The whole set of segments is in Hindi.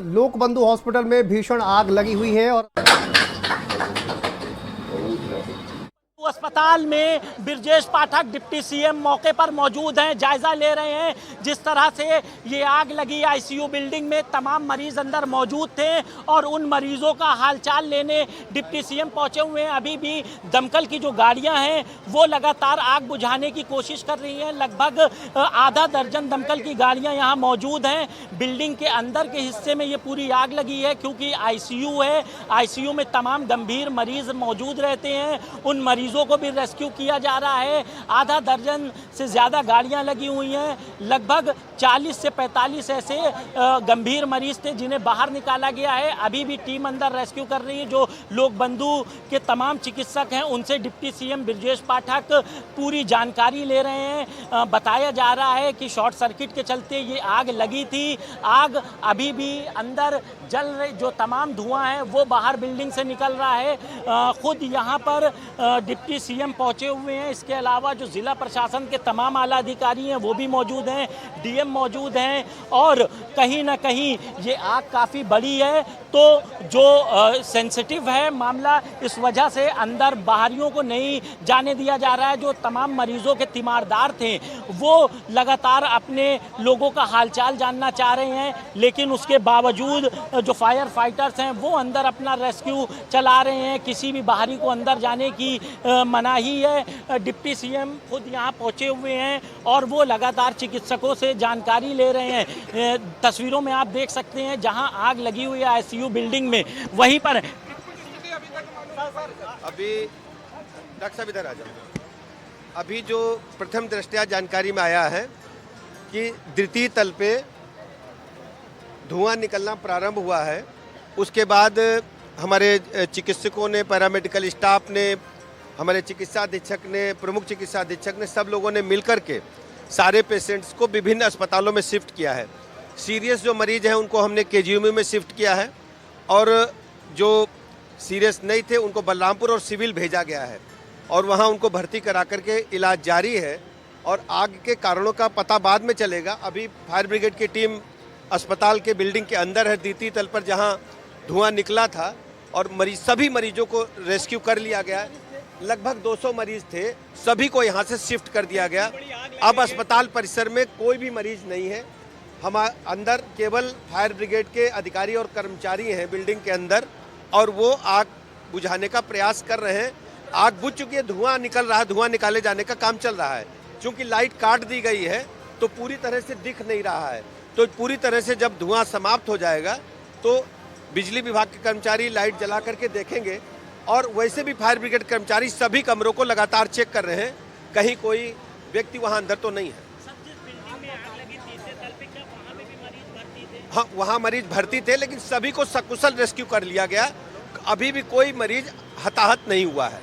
लोकबंधु हॉस्पिटल में भीषण आग लगी हुई है और अस्पताल में ब्रजेश पाठक डिप्टी सीएम मौके पर मौजूद हैं, जायजा ले रहे हैं। जिस तरह से ये आग लगी, आईसीयू बिल्डिंग में तमाम मरीज अंदर मौजूद थे और उन मरीजों का हालचाल लेने डिप्टी सीएम पहुंचे हुए हैं। अभी भी दमकल की जो गाड़ियां हैं वो लगातार आग बुझाने की कोशिश कर रही हैं। लगभग आधा दर्जन दमकल की गाड़ियां यहां मौजूद हैं। बिल्डिंग के अंदर के हिस्से में ये पूरी आग लगी है क्योंकि आईसीयू है। आईसीयू में तमाम गंभीर मरीज मौजूद रहते हैं। उन मरीजों को भी रेस्क्यू किया जा रहा है। आधा दर्जन से ज़्यादा गाड़ियां लगी हुई हैं। लगभग 40 से 45 ऐसे गंभीर मरीज थे जिन्हें बाहर निकाला गया है। अभी भी टीम अंदर रेस्क्यू कर रही है। जो लोकबंधु के तमाम चिकित्सक हैं उनसे डिप्टी सीएम ब्रजेश पाठक पूरी जानकारी ले रहे हैं। बताया जा रहा है कि शॉर्ट सर्किट के चलते ये आग लगी थी। आग अभी भी अंदर जल रही, जो तमाम धुआं है वो बाहर बिल्डिंग से निकल रहा है। खुद यहाँ पर डिप्टी सीएम पहुंचे हुए हैं। इसके अलावा जो जिला प्रशासन के तमाम आला अधिकारी हैं वो भी मौजूद हैं, डीएम मौजूद हैं। और कहीं ना कहीं ये आग काफ़ी बड़ी है, तो जो सेंसिटिव है मामला, इस वजह से अंदर बाहरियों को नहीं जाने दिया जा रहा है। जो तमाम मरीजों के तीमारदार थे वो लगातार अपने लोगों का हालचाल जानना चाह रहे हैं, लेकिन उसके बावजूद जो फायर फाइटर्स हैं वो अंदर अपना रेस्क्यू चला रहे हैं। किसी भी बाहरी को अंदर जाने की मनाही है। डिप्टी सीएम खुद यहाँ पहुँचे हुए हैं और वो लगातार चिकित्सकों से जानकारी ले रहे हैं। तस्वीरों में आप देख सकते हैं जहाँ आग लगी हुई है आईसीयू बिल्डिंग में, वहीं पर अभी डॉक्टर साहब इधर आ जाओ। अभी जो प्रथम दृष्टया जानकारी में आया है कि द्वितीय तल पे धुआं निकलना प्रारंभ हुआ है। उसके बाद हमारे चिकित्सकों ने, पैरामेडिकल स्टाफ ने, हमारे चिकित्सा अधीक्षक ने, प्रमुख चिकित्सा अधीक्षक ने, सब लोगों ने मिलकर के सारे पेशेंट्स को विभिन्न अस्पतालों में शिफ्ट किया है। सीरियस जो मरीज हैं उनको हमने केजीएमयू में शिफ्ट किया है और जो सीरियस नहीं थे उनको बलरामपुर और सिविल भेजा गया है और वहाँ उनको भर्ती करा करके इलाज जारी है। और आग के कारणों का पता बाद में चलेगा। अभी फायर ब्रिगेड की टीम अस्पताल के बिल्डिंग के अंदर है, द्वितीय तल पर जहाँ धुआं निकला था, और सभी मरीजों को रेस्क्यू कर लिया गया। लगभग 200 मरीज थे, सभी को यहाँ से शिफ्ट कर दिया गया। अब अस्पताल परिसर में कोई भी मरीज नहीं है। हम अंदर केवल फायर ब्रिगेड के अधिकारी और कर्मचारी हैं बिल्डिंग के अंदर, और वो आग बुझाने का प्रयास कर रहे हैं। आग बुझ चुकी है, धुआं निकल रहा है, धुआं निकाले जाने का काम चल रहा है। चूँकि लाइट काट दी गई है तो पूरी तरह से दिख नहीं रहा है। तो पूरी तरह से जब धुआं समाप्त हो जाएगा तो बिजली विभाग के कर्मचारी लाइट जला करके देखेंगे, और वैसे भी फायर ब्रिगेड कर्मचारी सभी कमरों को लगातार चेक कर रहे हैं, कहीं कोई व्यक्ति वहां अंदर तो नहीं है। हाँ, वहाँ मरीज भर्ती थे, लेकिन सभी को सकुशल रेस्क्यू कर लिया गया। अभी भी कोई मरीज हताहत नहीं हुआ है।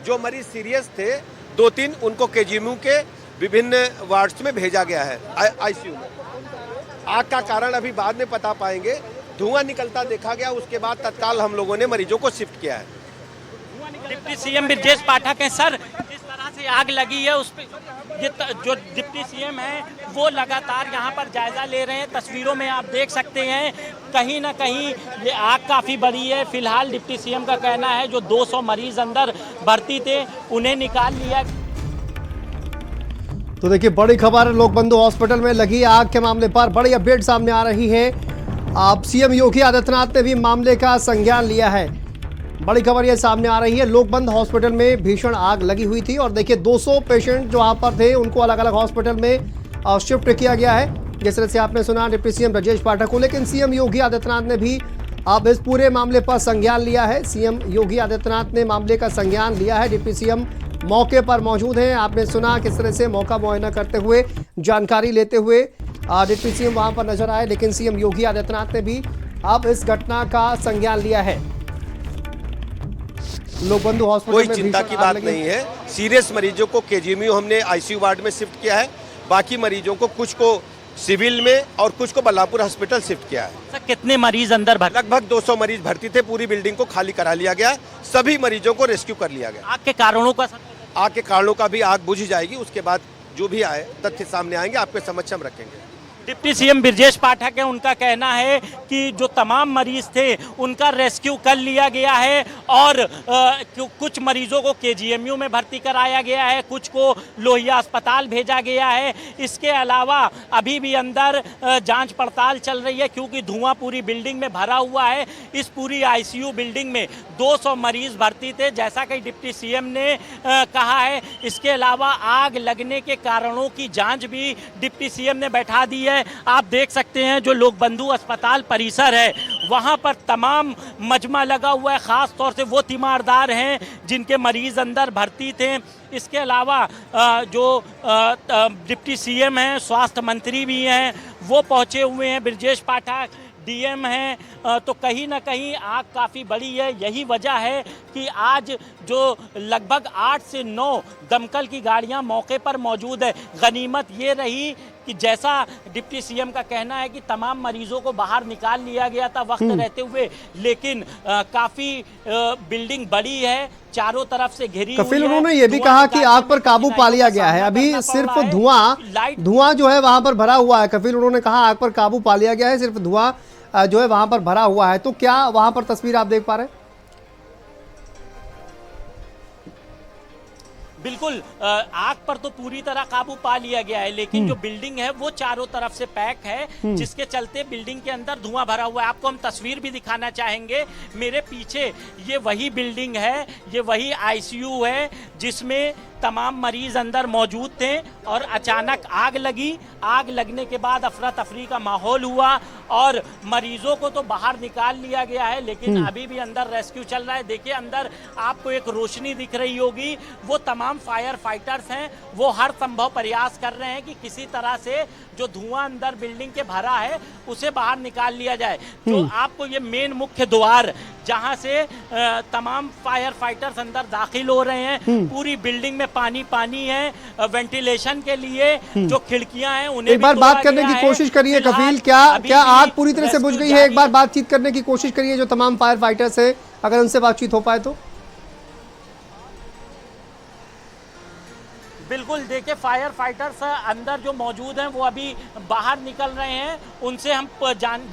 जो मरीज सीरियस थे 2-3 उनको केजीएमयू के विभिन्न वार्ड्स में भेजा गया है, आईसीयू में। आग का कारण अभी बाद में पता पाएंगे। धुआं निकलता देखा गया, उसके बाद तत्काल हम लोगों ने मरीजों को शिफ्ट किया है। डिप्टी सीएम ब्रजेश पाठक हैं। सर, जिस तरह से आग लगी है उस पर जो डिप्टी सीएम हैं वो लगातार यहाँ पर जायजा ले रहे हैं। तस्वीरों में आप देख सकते हैं कहीं ना कहीं ये आग काफ़ी बड़ी है। फिलहाल डिप्टी सीएम का कहना है जो 200 मरीज अंदर भर्ती थे उन्हें निकाल लिया। तो देखिए, बड़ी खबर लोकबंधु हॉस्पिटल में लगी आग के मामले पर बड़ी अपडेट सामने आ रही है। अब सीएम योगी आदित्यनाथ ने भी मामले का संज्ञान लिया है। बड़ी खबर ये सामने आ रही है, लोकबंधु हॉस्पिटल में भीषण आग लगी हुई थी और देखिए 200 पेशेंट जो वहाँ पर थे उनको अलग अलग हॉस्पिटल में शिफ्ट किया गया है। जिस तरह से आपने सुना डिप्टी सीएम ब्रजेश पाठक को, लेकिन सीएम योगी आदित्यनाथ ने भी अब इस पूरे मामले पर संज्ञान लिया है। सीएम योगी आदित्यनाथ ने मामले का संज्ञान लिया है। डिप्टी सीएम मौके पर मौजूद हैं। आपने सुना किस तरह से मौका मुआयना करते हुए, जानकारी लेते हुए डिप्टी सीएम वहां पर नजर आए, लेकिन सीएम योगी आदित्यनाथ ने भी अब इस घटना का संज्ञान लिया है। लोकबंधु हॉस्पिटल कोई में चिंता की बात नहीं है। सीरियस मरीजों को केजीएमयू हमने आईसीयू वार्ड में शिफ्ट किया है। बाकी मरीजों को कुछ को सिविल में और कुछ को बलरामपुर हॉस्पिटल शिफ्ट किया है। सर, कितने मरीज अंदर भर्ती? लगभग 200 मरीज भर्ती थे। पूरी बिल्डिंग को खाली करा लिया गया, सभी मरीजों को रेस्क्यू कर लिया गया। आग के कारणों का आग के कारणों का भी आग बुझ जाएगी, उसके बाद जो भी आए तथ्य सामने आएंगे आपके समक्ष हम रखेंगे। डिप्टी सीएम ब्रजेश पाठक है, उनका कहना है कि जो तमाम मरीज थे उनका रेस्क्यू कर लिया गया है और कुछ मरीजों को केजीएमयू में भर्ती कराया गया है, कुछ को लोहिया अस्पताल भेजा गया है। इसके अलावा अभी भी अंदर जांच पड़ताल चल रही है क्योंकि धुआं पूरी बिल्डिंग में भरा हुआ है। इस पूरी आईसीयू बिल्डिंग में 200 मरीज भर्ती थे, जैसा कि डिप्टी सीएम ने कहा है। इसके अलावा आग लगने के कारणों की जांच भी डिप्टी सीएम ने बैठा दी है। आप देख सकते हैं जो लोक बंधु अस्पताल परिसर है वहां पर तमाम मजमा लगा हुआ है, खास तौर से वो तीमारदार हैं जिनके मरीज अंदर भर्ती थे। इसके अलावा जो डिप्टी सीएम हैं, स्वास्थ्य मंत्री भी हैं, वो पहुंचे हुए हैं। ब्रजेश पाठक डीएम हैं, तो कहीं ना कहीं आग काफ़ी बड़ी है। यही वजह है कि आज जो लगभग 8 से 9 दमकल की गाड़ियां मौके पर मौजूद है। गनीमत ये रही कि जैसा डिप्टी सीएम का कहना है कि तमाम मरीजों को बाहर निकाल लिया गया था वक्त रहते हुए, लेकिन काफ़ी बिल्डिंग बड़ी है, चारों तरफ से घिरी हुई है। कफिल, उन्होंने ये भी कहा कि आग पर काबू पा लिया गया है। अभी सिर्फ धुआं जो है वहां पर भरा हुआ है। कफिल, उन्होंने कहा आग पर काबू पा लिया गया है, सिर्फ धुआं जो है वहां पर भरा हुआ है। तो क्या वहां पर तस्वीर आप देख पा रहे हैं? बिल्कुल, आग पर तो पूरी तरह काबू पा लिया गया है, लेकिन जो बिल्डिंग है वो चारों तरफ से पैक है, जिसके चलते बिल्डिंग के अंदर धुआं भरा हुआ है। आपको हम तस्वीर भी दिखाना चाहेंगे। मेरे पीछे ये वही बिल्डिंग है, ये वही आईसीयू है जिसमें तमाम मरीज अंदर मौजूद थे और अचानक आग लगी। आग लगने के बाद अफरा तफरी का माहौल हुआ और मरीजों को तो बाहर निकाल लिया गया है, लेकिन अभी भी अंदर रेस्क्यू चल रहा है। देखिए अंदर आपको एक रोशनी दिख रही होगी, वो तमाम फायर फाइटर्स हैं, वो हर संभव प्रयास कर रहे हैं कि किसी तरह से जो धुआं अंदर बिल्डिंग के भरा है उसे बाहर निकाल लिया जाए। तो आपको ये मेन मुख्य द्वार जहां से तमाम फायर फाइटर्स अंदर दाखिल हो रहे हैं, पूरी बिल्डिंग में पानी पानी है। वेंटिलेशन के लिए जो खिड़कियां हैं उन्हें एक बार बात करने की कोशिश करिए कफिल, क्या आग पूरी तरह से बुझ गई है? एक बार बातचीत करने की कोशिश करिए जो तमाम फायर फाइटर्स है, अगर उनसे बातचीत हो पाए तो। बिल्कुल, देखिए फायर फाइटर्स अंदर जो मौजूद हैं वो अभी बाहर निकल रहे हैं। उनसे हम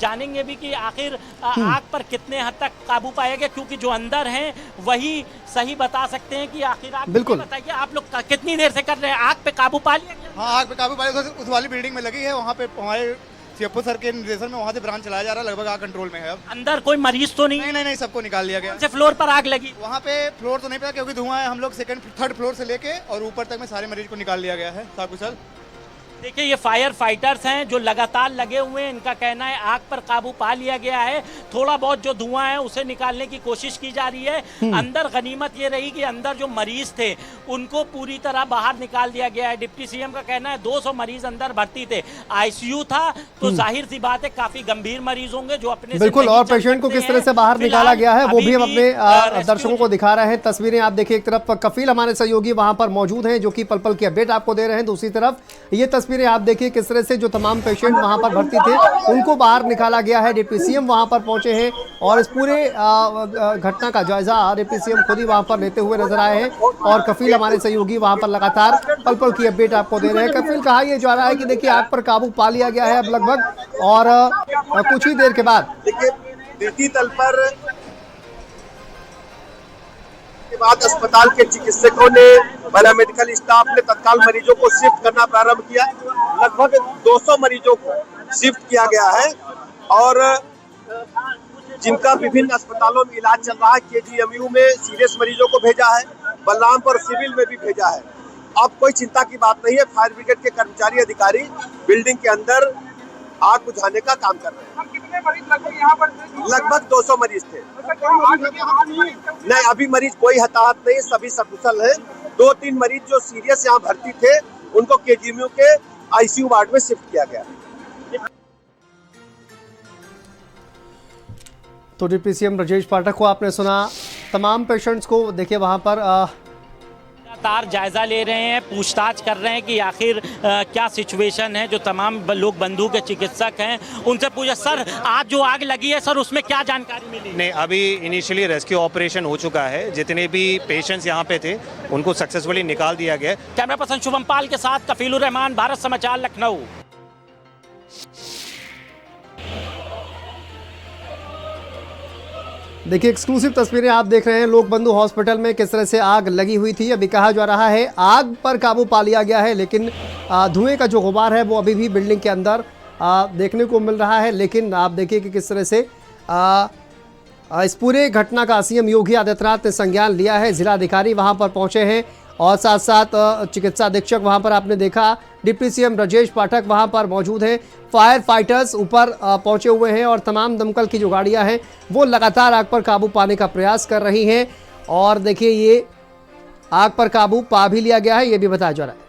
जानेंगे भी कि आखिर आग पर कितने हद तक काबू पाएगा, क्योंकि जो अंदर हैं वही सही बता सकते हैं कि आखिर आग। बिल्कुल बताइए आप लोग कितनी देर से कर रहे हैं? आग पे काबू पा लिया? हाँ, आग पे काबू पा लिया। उस वाली बिल्डिंग में लगी है, वहाँ पे हमारे सीएफओ सर के निर्देशन में वहाँ से ब्रांच चलाया जा रहा है। लगभग आग कंट्रोल में है। अब अंदर कोई मरीज तो नहीं? नहीं, सबको निकाल लिया गया। कौन से फ्लोर पर आग लगी? वहाँ पे फ्लोर तो नहीं पता क्योंकि धुआं है। हम लोग थर्ड फ्लोर से लेके और ऊपर तक में सारे मरीज को निकाल लिया गया है सकुशल। देखिए ये फायर फाइटर्स हैं जो लगातार लगे हुए हैं। इनका कहना है आग पर काबू पा लिया गया है। थोड़ा बहुत जो धुआं है उसे निकालने की कोशिश की जा रही है। अंदर गनीमत ये रही कि अंदर जो मरीज थे उनको पूरी तरह बाहर निकाल दिया गया है। डिप्टी सीएम का कहना है 200 मरीज अंदर भर्ती थे। आईसीयू था तो जाहिर सी बात है काफी गंभीर मरीज होंगे जो अपने बिल्कुल, और पेशेंट को किस तरह से बाहर निकाला गया है वो भी हम अपने दर्शकों को दिखा रहे हैं। तस्वीरें आप देखिए, एक तरफ कफिल हमारे सहयोगी वहां पर मौजूद हैं जो कि पल पल की अपडेट आपको दे रहे हैं। दूसरी तरफ ये तस्वीरें आप देखिए किस तरह से जो तमाम पेशेंट वहां पर भर्ती थे उनको बाहर निकाला गया है। डिप्टी सीएम वहां पर पहुंचे हैं और इस पूरे घटना का जायजा डिप्टी सीएम खुद ही वहां पर लेते हुए नजर आए हैं और कफिल हमारे सहयोगी वहां पर लगातार पल पल की अपडेट आपको दे रहे हैं। कफिल, कहा यह जा रहा है कि देखिए आग पर काबू पा लिया गया है अब लगभग, और कुछ ही देर के बाद देखिए तल पर के बाद अस्पताल के चिकित्सकों ने, पैरामेडिकल स्टाफ ने तत्काल मरीजों को शिफ्ट करना प्रारंभ किया। लगभग 200 मरीजों को शिफ्ट किया गया है और जिनका विभिन्न अस्पतालों में इलाज चल रहा है। केजीएमयू में सीरियस मरीजों को भेजा है, बलरामपुर सिविल में भी भेजा है। अब कोई चिंता की बात नहीं है। फायर ब्रिगेड के कर्मचारी अधिकारी बिल्डिंग के अंदर आग बुझाने का काम कर रहे हैं। कितने मरीज लगभग यहाँ पर? लगभग 200 मरीज थे। नहीं, अभी मरीज कोई हताहत नहीं, सभी सकुशल हैं। 2-3 मरीज जो सीरियस यहाँ भर्ती थे उनको केजीएमयू के आईसीयू वार्ड में शिफ्ट किया गया। तो डिप्टी सीएम ब्रजेश पाठक को आपने सुना। तमाम पेशेंट्स को देखिए वहां पर लगातार जायजा ले रहे हैं, पूछताछ कर रहे हैं कि आखिर क्या सिचुएशन है। जो तमाम लोग बंधु के चिकित्सक हैं उनसे पूछा, सर आज जो आग लगी है सर उसमें क्या जानकारी मिली? नहीं, अभी इनिशियली रेस्क्यू ऑपरेशन हो चुका है। जितने भी पेशेंट्स यहाँ पे थे उनको सक्सेसफुली निकाल दिया गया है। कैमरा पर्सन शुभम पाल के साथ कफीलुर रहमान, भारत समाचार, लखनऊ। देखिए एक्सक्लूसिव तस्वीरें आप देख रहे हैं लोक बंधु हॉस्पिटल में किस तरह से आग लगी हुई थी। अभी कहा जा रहा है आग पर काबू पा लिया गया है, लेकिन धुएं का जो गुबार है वो अभी भी बिल्डिंग के अंदर देखने को मिल रहा है। लेकिन आप देखिए कि किस तरह से इस पूरे घटना का सीएम योगी आदित्यनाथ ने संज्ञान लिया है। जिलाधिकारी वहां पर पहुंचे हैं और साथ साथ चिकित्सा अधीक्षक वहां पर आपने देखा, डिप्टी सीएम ब्रजेश पाठक वहां पर मौजूद हैं, फायर फाइटर्स ऊपर पहुंचे हुए हैं और तमाम दमकल की जो गाड़ियां हैं वो लगातार आग पर काबू पाने का प्रयास कर रही हैं। और देखिए ये आग पर काबू पा भी लिया गया है, ये भी बताया जा रहा है।